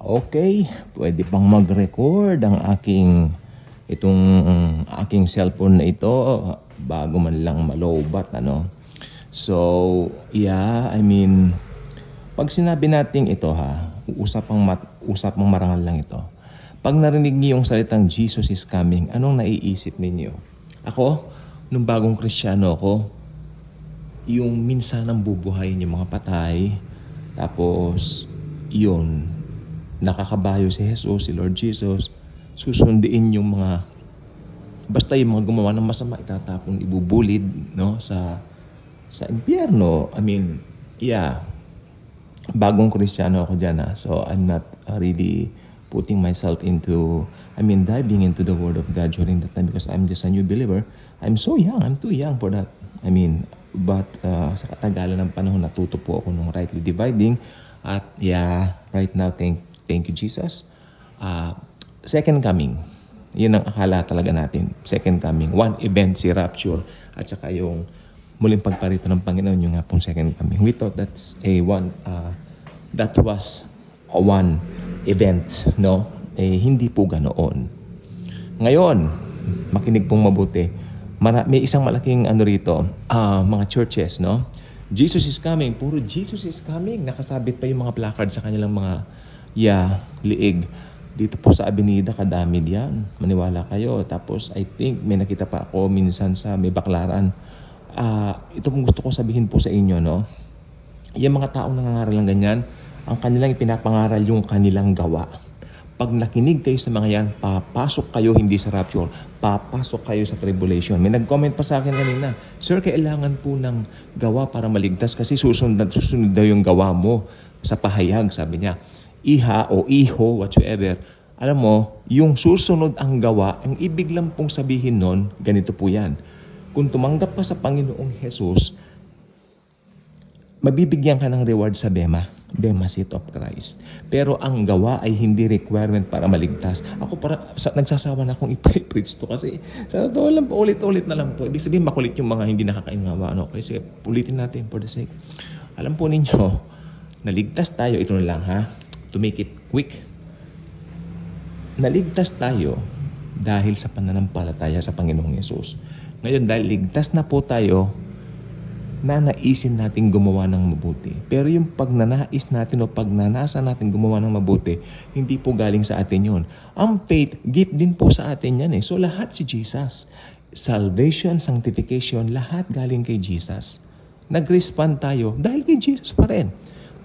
Okay, pwede pang mag-record ang aking cellphone na ito bago man lang malobat, ano. So, yeah, I mean, pag sinabi natin ito usapang marangal lang ito. Pag narinig niyo yung salitang Jesus is coming, anong naiisip ninyo? Ako, nung bagong Kristiyano ako, yung minsan ang bubuhayin yung mga patay, tapos yun, nakakabayo si Jesus, si Lord Jesus, susundiin yung mga, basta yung mga gumawa ng masama, itatapon, ibubulid, no, sa impyerno. I mean, yeah, bagong Kristiyano ako dyan, so I'm not really putting myself diving into the Word of God during that time because I'm just a new believer. I'm so young, I'm too young for that. But sa katagalan ng panahon, natuto po ako ng rightly dividing. At yeah, right now, thank you Jesus. Second coming, yun ang akala talaga natin. Second coming, one event, si rapture, at saka yung muling pagparito ng Panginoon, yung nga pong second coming. We thought that was a one event, no? Hindi po ganoon. Ngayon, makinig pong mabuti. May isang malaking rito, mga churches, no? Jesus is coming. Puro Jesus is coming. Nakasabit pa yung mga placard sa kanilang mga liig. Dito po sa Avenida, kadami diyan. Maniwala kayo. Tapos, I think, may nakita pa ako minsan sa may Baklaran. Ito pong gusto ko sabihin po sa inyo, no? Yung mga taong nangangaral ng ganyan, ang kanilang ipinapangaral yung kanilang gawa. Pag nakinig kayo sa mga yan, papasok kayo hindi sa rapture, papasok kayo sa tribulation. May nag-comment pa sa akin kanina, Sir, kailangan po ng gawa para maligtas kasi susunod daw yung gawa mo sa pahayag, sabi niya. Iha o iho, whatsoever. Alam mo, yung susunod ang gawa, ang ibig lang pong sabihin nun, ganito po yan. Kung tumanggap ka sa Panginoong Jesus, mabibigyan ka ng reward sa Bema seat of Christ. Pero ang gawa ay hindi requirement para maligtas. Ako nagsasawa na akong i-preach to kasi sa totoo lang po, ulit-ulit na lang po. Ibig sabihin makulit yung mga hindi nakakaingawa. Okay, sige, ulitin natin for the sake. Alam po ninyo, naligtas tayo, ito na lang to make it quick. Naligtas tayo dahil sa pananampalataya sa Panginoong Yesus. Ngayon, dahil ligtas na po tayo, nanaisin natin gumawa ng mabuti. Pero yung pagnanais natin o pagnanasa natin gumawa ng mabuti, hindi po galing sa atin yun. Ang faith, gift din po sa atin yan. So lahat si Jesus. Salvation, sanctification, lahat galing kay Jesus. Nag-respond tayo dahil kay Jesus pa rin.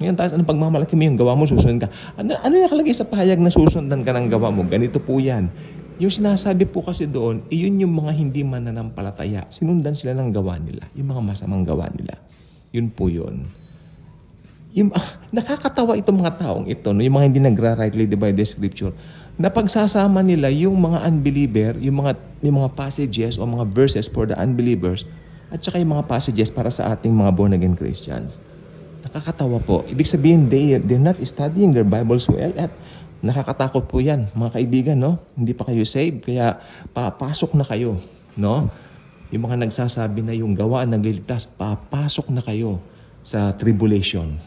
Ngayon tayo, pagmamalaki mo yung gawa mo, susunod ka. Ano nakalagay sa pahayag na susundan ka ng gawa mo? Ganito po yan. Yung sinasabi po kasi doon, iyon yung mga hindi mananampalataya. Sinundan sila ng gawa nila. Yung mga masamang gawa nila. Yun po yun. Nakakatawa itong mga taong ito, no? Yung mga hindi nagra-rightly divide the scripture, na pagsasama nila yung mga unbeliever, yung mga passages o mga verses for the unbelievers, at saka yung mga passages para sa ating mga born-again Christians. Nakakatawa po. Ibig sabihin, they're not studying their Bibles well at nakakatakot po yan, mga kaibigan, no? Hindi pa kayo saved, kaya papasok na kayo, no? Yung mga nagsasabi na yung gawaan ng ligtas, papasok na kayo sa tribulation.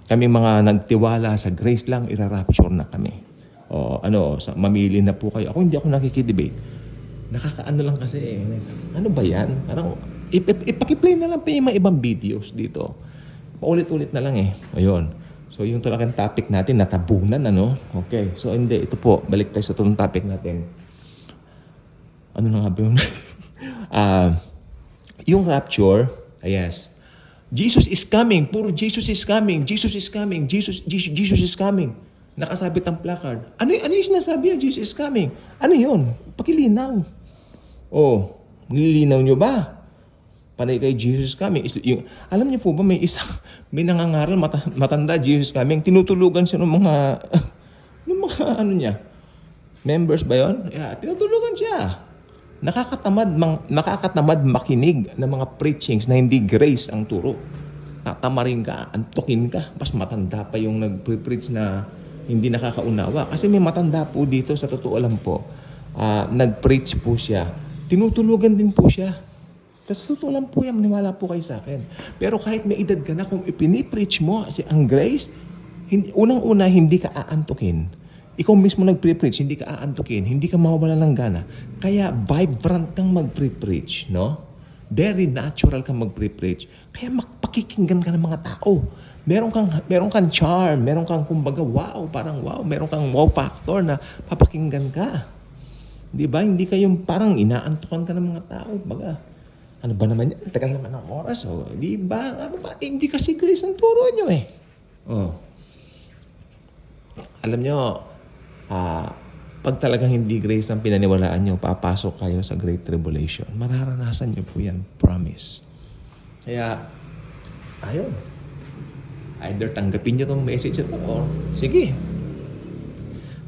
Kami mga nagtiwala sa grace lang, irarapture na kami. Mamili na po kayo. Ako hindi ako nakikidebate. Nakakaano lang kasi, ano ba yan? Parang, ipakiplay na lang pa yung mga ibang videos dito. Paulit-ulit na lang Ayun. So, yung talagang topic natin, natabunan, ano? Okay. So, hindi. Ito po. Balik tayo sa itong topic natin. Ano na nga ba yun? Yung rapture, yes. Jesus is coming. Puro Jesus is coming. Jesus is coming. Jesus is coming. Nakasabit ang placard. Ano yung sinasabi yan? Jesus is coming. Ano yun? Pakilinaw. Nililinaw nyo ba? Panay kay Jesus coming. Alam niyo po ba, may nangangaral, matanda Jesus coming, tinutulugan siya ng mga members ba yun? Yeah, tinutulugan siya. Nakakatamad makinig ng mga preachings na hindi grace ang turo. Tatamarin ka, antukin ka, pas matanda pa yung nag-preach na hindi nakakaunawa. Kasi may matanda po dito, sa totoo lang po, nag-preach po siya. Tinutulugan din po siya. Tapos totoo lang po yan, maniwala po kayo sa akin. Pero kahit may edad ka na, kung ipinipreach mo ang grace, unang-una, hindi ka aantukin. Ikaw mismo nag-preach, hindi ka aantukin, hindi ka mawawala ng gana. Kaya vibrant kang mag-preach, no? Very natural kang mag-preach. Kaya pakikinggan ka ng mga tao. Meron kang charm, meron kang kumbaga wow, parang wow, meron kang wow factor na papakinggan ka. 'Di ba? Hindi kayong parang inaantukan ka ng mga tao, baga. Ano ba naman yan? Tagal naman ng oras. Oh. Di ba? Ano ba? Hindi kasi grace ang turo nyo eh. Oh. Alam nyo, pag talagang hindi grace ang pinaniwalaan nyo, papasok kayo sa Great Tribulation. Mararanasan nyo po yan. Promise. Kaya, ayun. Either tanggapin nyo itong message ito or sige.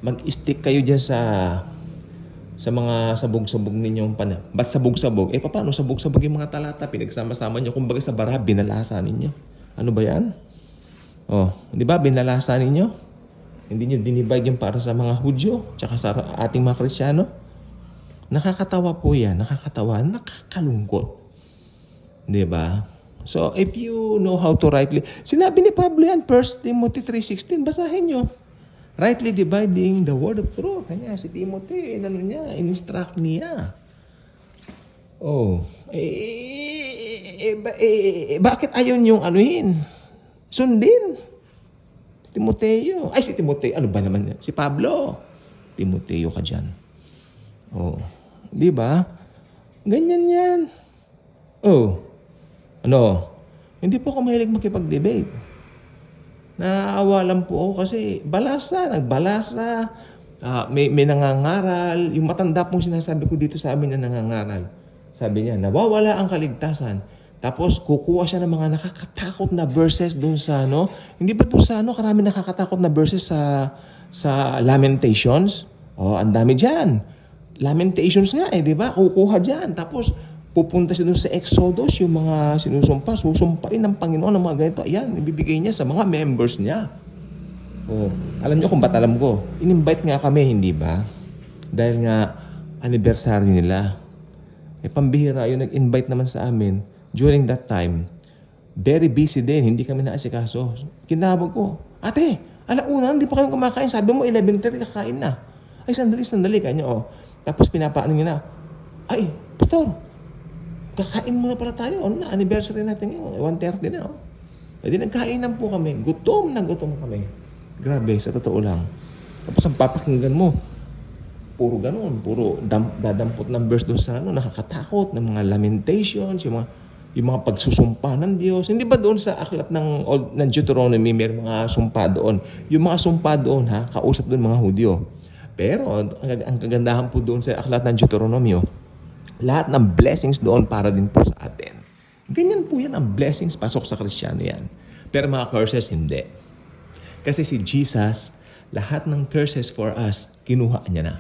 Mag-stick kayo dyan sa mga sabog-sabog ninyong Ba't sabog-sabog? Paano sabog-sabog yung mga talata? Pinagsama-sama nyo. Kumbaga sa bara, binalasa ninyo. Ano ba yan? Oh, di ba? Binalasa ninyo. Hindi nyo dinivide yung para sa mga Hudyo tsaka sa ating mga Kristiyano. Nakakatawa po yan. Nakakatawa. Nakakalungkot. Di ba? So, if you know how to rightly... Sinabi ni Pablo yan, 1 Timothy 3:16. Basahin nyo. Rightly dividing the word of truth. Kanya, si Timothy, in-instruct niya. Oh. Bakit ayaw niyong anuhin? Sundin. Timoteo. Si Timoteo. Ano ba naman yan? Si Pablo. Timoteo ka dyan. Oh. Di ba? Ganyan yan. Oh. Ano? Hindi po ako mahilig makipag-debate. Naaawa lang po ako kasi nagbalasa, may nangangaral. Yung matanda pong sinasabi ko dito sa amin na nangangaral. Sabi niya, nawawala ang kaligtasan. Tapos kukuha siya ng mga nakakatakot na verses doon sa hindi ba doon sa karami nakakatakot na verses sa Lamentations? Ang dami diyan. Lamentations nga di ba? Kukuha diyan. Tapos pupunta siya doon sa Exodus, yung mga susumpain ng Panginoon ng mga ganito. Ayan, ibibigay niya sa mga members niya. Alam niyo kung ba't alam ko? In-invite nga kami, hindi ba? Dahil nga, anniversary nila. Pambihira, yung nag-invite naman sa amin, during that time, very busy din, hindi kami naasikaso. Kinabog ko, ate, alauna, hindi pa kami kumakain. Sabi mo, 11:30 kakain na. Sandali, kanya, Tapos pinapaano niya na, pastor, kakain muna pala tayo. Anniversary natin yun. 1:30 na. Di nagkainan po kami. Gutom kami. Grabe, sa totoo lang. Tapos ang papakinggan mo, puro ganun. Puro dadampot ng verse doon sa nakakatakot, ng mga lamentations, yung mga pagsusumpa ng Diyos. Hindi ba doon sa aklat ng Deuteronomy, may mga sumpa doon? Yung mga sumpa doon, kausap doon mga Hudyo. Pero, ang kagandahan po doon sa aklat ng Deuteronomy, lahat ng blessings doon para din po sa atin. Ganyan po yan ang blessings, pasok sa Kristiyano yan. Pero mga curses, hindi. Kasi si Jesus, lahat ng curses for us, kinuha niya na.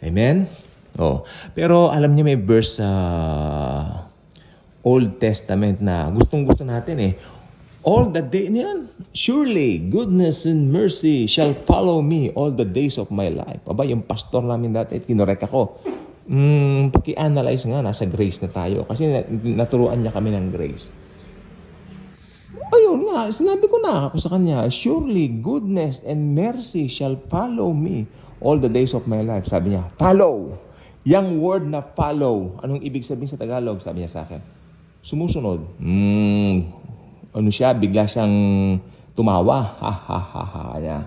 Amen? Pero alam niyo may verse sa Old Testament na gustong-gusto natin all the day niyan, surely goodness and mercy shall follow me all the days of my life. Yung pastor namin dati, kinorek ako. Paki-analyze nga, nasa grace na tayo. Kasi naturuan niya kami ng grace. Ayun nga, sinabi ko na ako sa kanya, surely goodness and mercy shall follow me all the days of my life. Sabi niya, follow. Yang word na follow, anong ibig sabihin sa Tagalog? Sabi niya sa akin, sumusunod. Bigla siyang tumawa. Ha.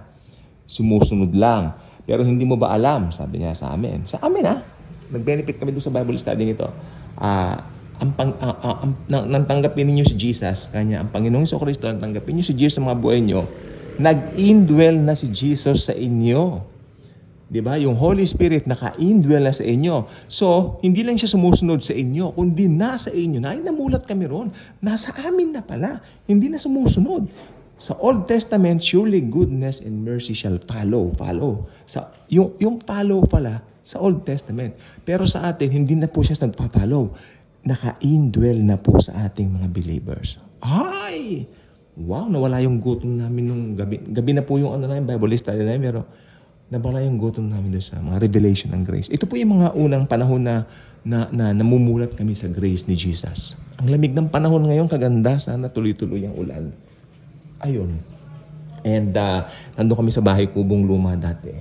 Sumusunod lang. Pero hindi mo ba alam? Sabi niya sa amin. Sa amin nag-benefit kami doon sa Bible study nito. Nang tanggapin ninyo si Jesus, kanya, ang Panginoong Jesucristo, nang tanggapin niyo si Jesus sa mga buhay niyo, nag-indwell na si Jesus sa inyo. Di ba? Yung Holy Spirit naka-indwell na sa inyo. So, hindi lang siya sumusunod sa inyo, kundi nasa inyo na. Namulat kami ron. Nasa amin na pala. Hindi na sumusunod. Sa Old Testament, surely goodness and mercy shall follow. Yung follow pala, sa Old Testament. Pero sa atin, hindi na po siya nagpa-follow. Naka-indwell na po sa ating mga believers. Wow, nawala yung gutom namin nung gabi. Gabi na po yung Bible study namin, pero nawala yung gutom namin doon sa mga revelation ng grace. Ito po yung mga unang panahon na namumulat kami sa grace ni Jesus. Ang lamig ng panahon ngayon, kaganda, sana tuloy-tuloy ang ulan. Ayun. And nandun kami sa bahay kubong luma dati.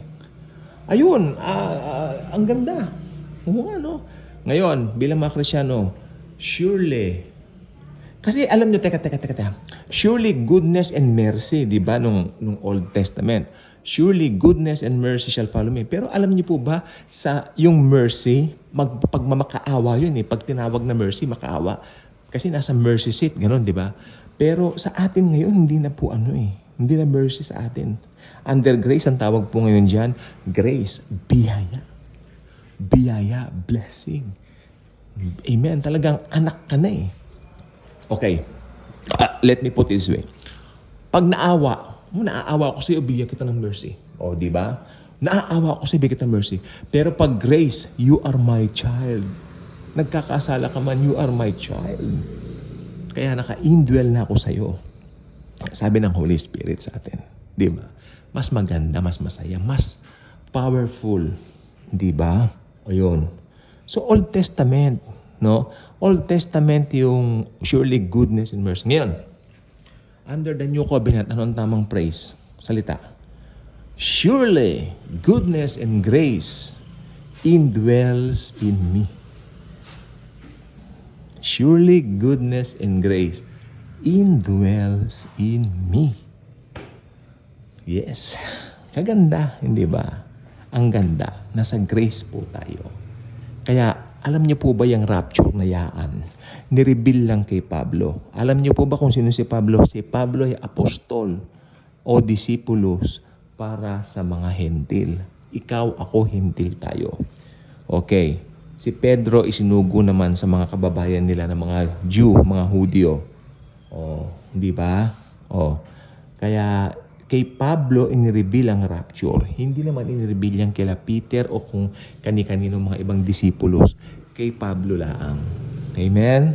Ayun, ang ganda. Oo nga, no? Ngayon, bilang mga Kristyano, surely, kasi alam nyo, teka. Surely goodness and mercy, di ba, nung Old Testament. Surely goodness and mercy shall follow me. Pero alam niyo po ba, sa yung mercy, pagmamakaawa yun eh. Pag tinawag na mercy, makaawa. Kasi nasa mercy seat, gano'n, di ba? Pero sa atin ngayon, hindi na po hindi na mercy sa atin. Under grace, ang tawag po ngayon dyan, grace, biyaya. Biyaya, blessing. Amen. Talagang anak ka na eh. Okay. Let me put it this way. Pag naaawa ko sa'yo, bigyan kita ng mercy. O, di ba? Naaawa ko sa'yo, bigyan kita ng mercy. Pero pag grace, you are my child. Nagkakasala ka man, you are my child. Kaya naka-indwell na ako sa'yo. Sabi ng Holy Spirit sa atin. Di ba? Mas maganda, mas masaya, mas powerful. Di ba? O yun. So, Old Testament, no? Old Testament yung surely goodness and mercy. Ngayon, under the New Covenant, ano ang tamang praise? Salita. Surely goodness and grace indwells in me. Surely goodness and grace indwells in me. Yes. Kaganda, hindi ba? Ang ganda. Nasa grace po tayo. Kaya, alam niyo po ba yung rapture na yaan? Nireveal lang kay Pablo. Alam niyo po ba kung sino si Pablo? Si Pablo ay apostol o disipulos para sa mga hentil. Ikaw, ako, hentil tayo. Okay. Si Pedro isinugo naman sa mga kababayan nila ng mga Jew, mga Hudyo. O, hindi ba? O, kaya kay Pablo inireveal ang rapture. Hindi naman inireveal yan kila Peter o kung kani-kanino mga ibang disipulos. Kay Pablo lang. Amen?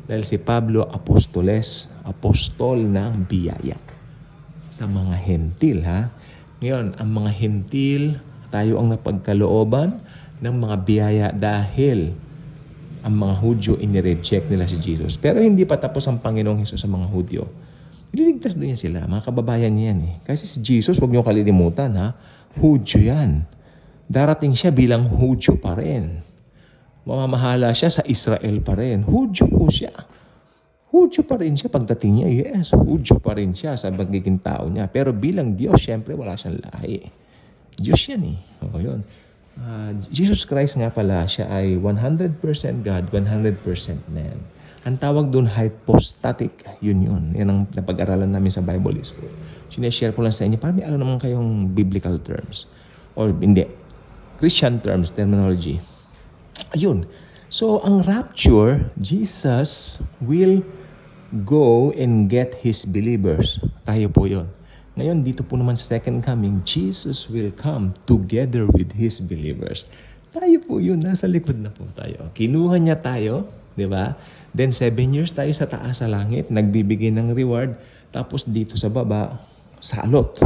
Dahil si Pablo apostol ng biyaya sa mga hentil, ha? Ngayon, ang mga hentil, tayo ang napagkalooban ng mga biyaya dahil ang mga Hudyo inireject nila si Jesus. Pero hindi pa tapos ang Panginoong Hesus sa mga Hudyo. Ililigtas din niya sila. Mga kababayan niya yan eh. Kasi si Jesus, huwag niyo kalilimutan ha, Hudyo yan. Darating siya bilang Hudyo pa rin. Mamamahala siya sa Israel pa rin. Hudyo po siya. Hudyo pa rin siya pagdating niya. Yes, Hudyo pa rin siya sa magiging tao niya. Pero bilang Diyos, syempre wala siyang lahi. Diyos yan eh. O yun. Jesus Christ nga pala, siya ay 100% God, 100% man. Ang tawag doon, hypostatic. Yun. Yan ang napag-aralan namin sa Bible School. Sineshare ko lang sa inyo, para may alam naman kayong biblical terms. Or hindi. Christian terms, terminology. Ayun. So, ang rapture, Jesus will go and get His believers. Tayo po yun. Ngayon, dito po naman sa second coming, Jesus will come together with His believers. Tayo po yun, nasa likod na po tayo. Kinuha niya tayo, di ba? Then 7 years tayo sa taas sa langit, nagbibigay ng reward. Tapos dito sa baba, salot.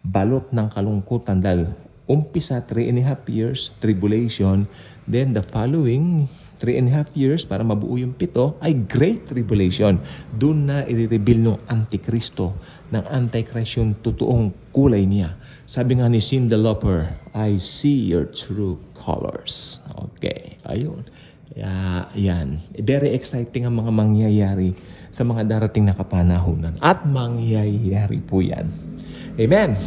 Balot ng kalungkutan dahil umpisa 3.5 years, tribulation. Then the following 3.5 years para mabuo yung 7 ay great tribulation. Doon na i-reveal ng Antikristo, ng Antichrist yung totoong kulay niya. Sabi nga ni Cyndi Lauper, I see your true colors. Okay, ayun. Kaya yan. Very exciting ang mga mangyayari sa mga darating na kapanahunan. At mangyayari po yan. Amen.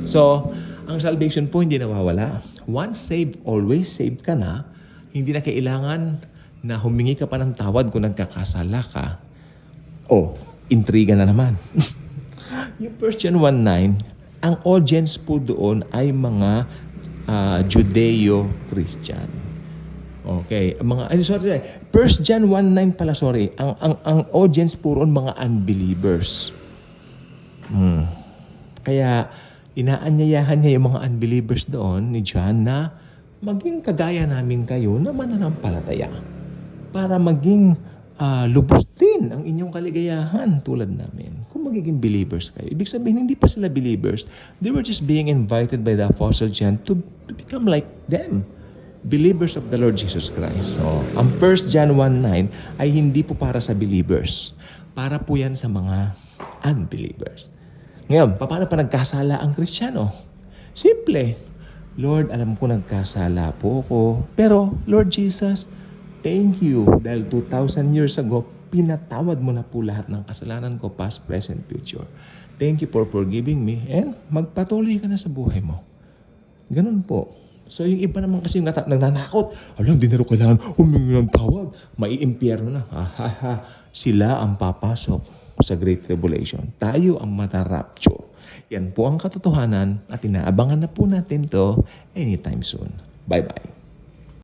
So, ang salvation po hindi nawawala. Once saved, always saved ka na. Hindi na kailangan na humingi ka pa ng tawad kung nagkakasala ka. O, intriga na naman. Yung 1 John 1:9, ang audience po doon ay mga Judeo-Christian. Okay. Mga, 1 John 1:9 pala, sorry. Ang audience po roon mga unbelievers. Kaya, inaanyayahan niya yung mga unbelievers doon ni John na maging kagaya namin kayo na mananampalataya para maging lubos din ang inyong kaligayahan tulad namin. Kung magiging believers kayo. Ibig sabihin, hindi pa sila believers. They were just being invited by the Apostle John to become like them. Believers of the Lord Jesus Christ. So, ang 1 John 1:9 ay hindi po para sa believers. Para po yan sa mga unbelievers. Ngayon, paano pa nagkasala ang Kristiyano? Simple. Lord, alam ko nagkasala po ako. Pero, Lord Jesus, thank you dahil 2,000 years ago, pinatawad mo na po lahat ng kasalanan ko, past, present, future. Thank you for forgiving me and magpatuloy ka na sa buhay mo. Ganun po. So yung iba naman kasi nagnanakot, alam, hindi na rin kailangan humingi ng tawad. Maiimpyerno na. Sila ang papasok sa Great Tribulation. Tayo ang mata-rapture. Yan po ang katotohanan at inaabangan na po natin to anytime soon. Bye-bye.